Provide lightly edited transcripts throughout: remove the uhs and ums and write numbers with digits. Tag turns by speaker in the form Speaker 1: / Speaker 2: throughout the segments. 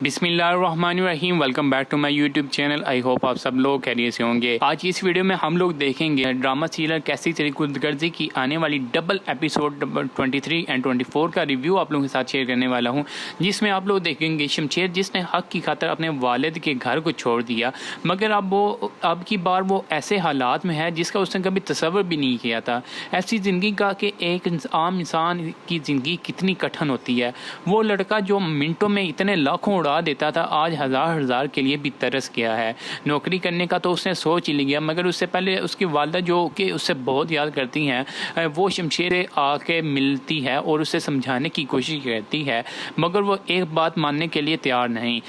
Speaker 1: بسم اللہ الرحمن الرحیم، welcome back to my YouTube channel. I hope آپ سب لوگ خیریت سے ہوں گے۔ آج اس ویڈیو میں ہم لوگ دیکھیں گے ڈرامہ سیریل کیسی چلی خودغرضی کی آنے والی ڈبل ایپیسوڈ نمبر 23 اینڈ 24 کا ریویو آپ لوگوں کے ساتھ شیئر کرنے والا ہوں، جس میں آپ لوگ دیکھیں گے شمشیر جس نے حق کی خاطر اپنے والد کے گھر کو چھوڑ دیا، مگر اب کی بار وہ ایسے حالات میں ہے جس کا اس نے کبھی تصور بھی نہیں کیا تھا۔ ایسی زندگی کا کہ ایک عام انسان کی زندگی کتنی کٹھن ہوتی ہے۔ وہ لڑکا جو منٹوں میں اتنے لاکھوں اڑا دیتا تھا آج ہزار کے لیے بھی ترس گیا ہے۔ نوکری کرنے کا تو اس نے سوچ ہی لیا، مگر اس سے پہلے اس کی والدہ جو کہ اس سے بہت یاد کرتی ہیں، وہ شمشیر آ کے ملتی ہے اور اسے سمجھانے کی کوشش کرتی ہے، مگر وہ ایک بات ماننے کے لیے تیار نہیں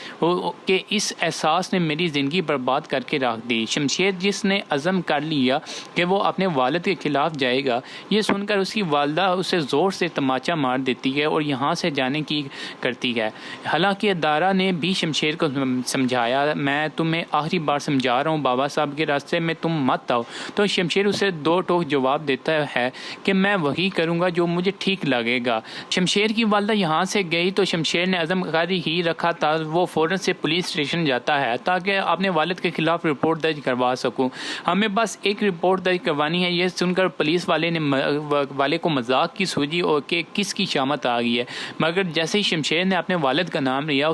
Speaker 1: کہ اس احساس نے میری زندگی برباد کر کے رکھ دی۔ شمشیر جس نے عزم کر لیا کہ وہ اپنے والد کے خلاف جائے گا، یہ سن کر اس کی والدہ اسے زور سے تماچا مار دیتی ہے اور یہاں سے جانے کی کرتی ہے۔ حالانکہ دارا نے بھی شمشیر کو سمجھایا، میں تمہیں آخری بار سمجھا رہا ہوں، بابا صاحب کے راستے میں تم مت آؤ، تو شمشیر اسے دو ٹوک جواب دیتا ہے کہ میں وہی کروں گا جو مجھے ٹھیک لگے گا۔ شمشیر کی والدہ یہاں سے گئی تو شمشیر نے عزم کاری ہی رکھا تھا، وہ فوراً سے پولیس اسٹیشن جاتا ہے تاکہ اپنے والد کے خلاف رپورٹ درج کروا سکوں۔ ہمیں بس ایک رپورٹ درج کروانی ہے۔ یہ سن کر پولیس والے کو مذاق کی سوجی اور کہ کس کی شامت آ گئی ہے، مگر جیسے ہی شمشیر نے اپنے والد کا نام لیا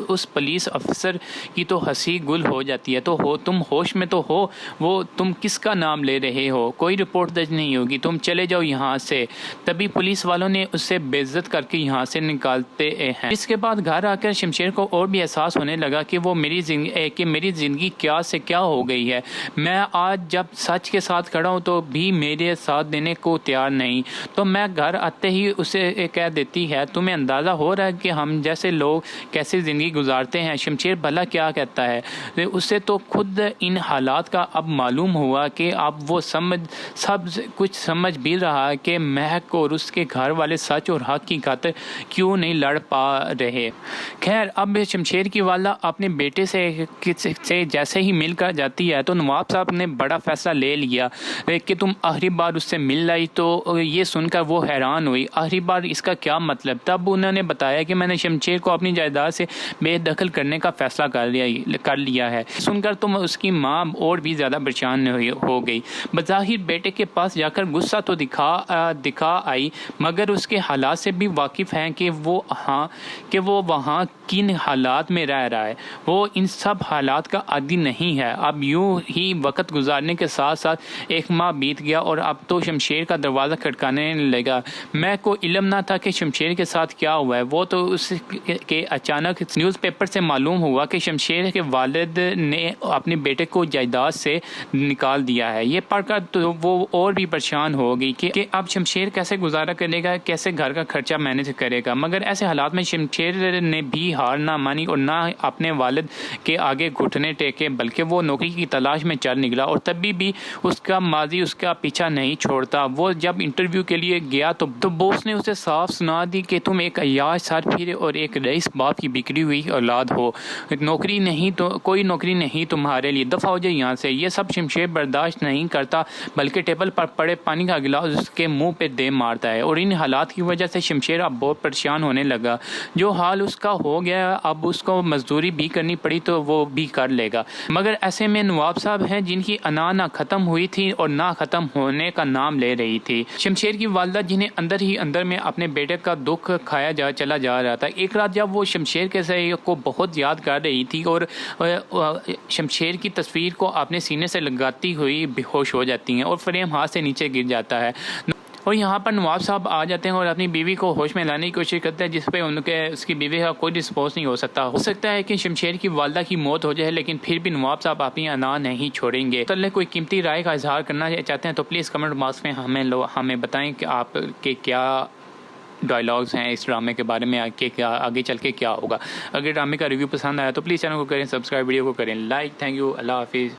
Speaker 1: اس پولیس افسر کی تو ہنسی گل ہو جاتی ہے۔ تو تم ہوش میں تو ہو، وہ تم کس کا نام لے رہے ہو؟ کوئی رپورٹ درج نہیں ہوگی، تم چلے جاؤ یہاں سے۔ تبھی پولیس والوں نے اس سے بے عزت کر کے یہاں سے نکالتے ہیں۔ اس کے بعد گھر آ کر شمشیر کو اور بھی احساس ہونے لگا کہ میری زندگی کیا سے کیا ہو گئی ہے۔ میں آج جب سچ کے ساتھ کھڑا ہوں تو بھی میرے ساتھ دینے کو تیار نہیں۔ تو میں گھر آتے ہی اسے کہہ دیتی ہے، تمہیں اندازہ ہو رہا ہے کہ ہم جیسے لوگ کیسے زندگی گزارتے ہیں؟ شمشیر بھلا کیا کہتا ہے؟ اسے تو خود ان حالات کا اب معلوم ہوا کہ اب وہ سب کچھ سمجھ بھی رہا ہے کہ مہک اور اس کے گھر والے سچ اور حق کی خاطر کیوں نہیں لڑ پا رہے۔ خیر، اب شمشیر کی والدہ اپنے بیٹے سے جیسے ہی مل کر جاتی ہے تو نواب صاحب نے بڑا فیصلہ لے لیا کہ تم آخری بار اس سے مل لائی۔ تو یہ سن کر وہ حیران ہوئی، آخری بار اس کا کیا مطلب؟ تب انہوں نے بتایا کہ میں نے شمشیر کو اپنی جائیداد سے بے دخل کرنے کا فیصلہ کر لیا ہے۔ سن کر تم اس کی ماں اور بھی زیادہ پریشان ہو گئی۔ بظاہر بیٹے کے پاس جا کر غصہ تو دکھا آئی، مگر اس کے حالات سے بھی واقف ہیں کہ وہ وہاں کن حالات میں رہ رہا ہے۔ وہ ان سب حالات کا عادی نہیں ہے۔ اب یوں ہی وقت گزارنے کے ساتھ ساتھ ایک ماہ بیت گیا اور اب تو شمشیر کا دروازہ کھٹکانے لگا۔ میں کو علم نہ تھا کہ شمشیر کے ساتھ کیا ہوا ہے۔ وہ تو اس کے اچانک نیوز پیپر سے معلوم ہوا کہ شمشیر کے والد نے اپنے بیٹے کو جائیداد سے نکال دیا ہے۔ یہ پڑھ کر تو وہ اور بھی پریشان ہو گئی کہ اب شمشیر کیسے گزارا کرے گا، کیسے گھر کا خرچہ مینیج کرے گا۔ مگر ایسے حالات میں شمشیر نے بھی ہار نہ مانی اور نہ اپنے والد کے آگے گھٹنے ٹیکے، بلکہ وہ نوکری کی تلاش میں چل نکلا، اور تبھی بھی اس کا ماضی اس کا پیچھا نہیں چھوڑتا۔ وہ جب انٹرویو کے لیے گیا تو باس نے اسے صاف سنا دی کہ تم ایک عیاش سر پھر اور ایک رئیس باپ کی بکری ہوئی اولاد ہو، کوئی نوکری نہیں تمہارے لیے، دفعہ ہو جائے یہاں سے۔ یہ سب شمشیر برداشت نہیں کرتا، بلکہ ٹیبل پر پڑے پانی کا گلاس اس کے منہ پہ دے مارتا ہے، اور ان حالات کی وجہ سے شمشیر اب بہت پریشان ہونے لگا۔ جو حال اس کا ہو گیا، اب اس کو مزدوری بھی کرنی پڑی تو وہ بھی کر لے گا، مگر ایسے میں نواب صاحب ہیں جن کی انا نہ ختم ہوئی تھی اور نہ ختم ہونے کا نام لے رہی تھی۔ شمشیر کی والدہ جنہیں اندر ہی اندر میں اپنے بیٹے کا دکھ کھایا چلا جا رہا تھا، ایک رات جب وہ شمشیر کے کو بہت یاد کر رہی تھی اور شمشیر کی تصویر کو اپنے سینے سے لگاتی ہوئی بے ہوش ہو جاتی ہیں اور فریم ہاتھ سے نیچے گر جاتا ہے، اور یہاں پر نواب صاحب آ جاتے ہیں اور اپنی بیوی کو ہوش میں لانے کی کوشش کرتے ہیں، جس پہ اس کی بیوی کا کوئی رسپانس نہیں ہو سکتا ہے کہ شمشیر کی والدہ کی موت ہو جائے، لیکن پھر بھی نواب صاحب اپنی انا نہیں چھوڑیں گے۔ تو کوئی قیمتی رائے کا اظہار کرنا چاہتے ہیں تو پلیز کمنٹ باکس میں ہمیں بتائیں کہ آپ کے کیا ڈائلاگز ہیں اس ڈرامے کے بارے میں، آگے چل کے کیا ہوگا۔ اگر ڈرامے کا ریویو پسند آیا تو پلیز چینل کو کریں سبسکرائب، ویڈیو کو کریں لائک۔ تھینک یو، اللہ حافظ۔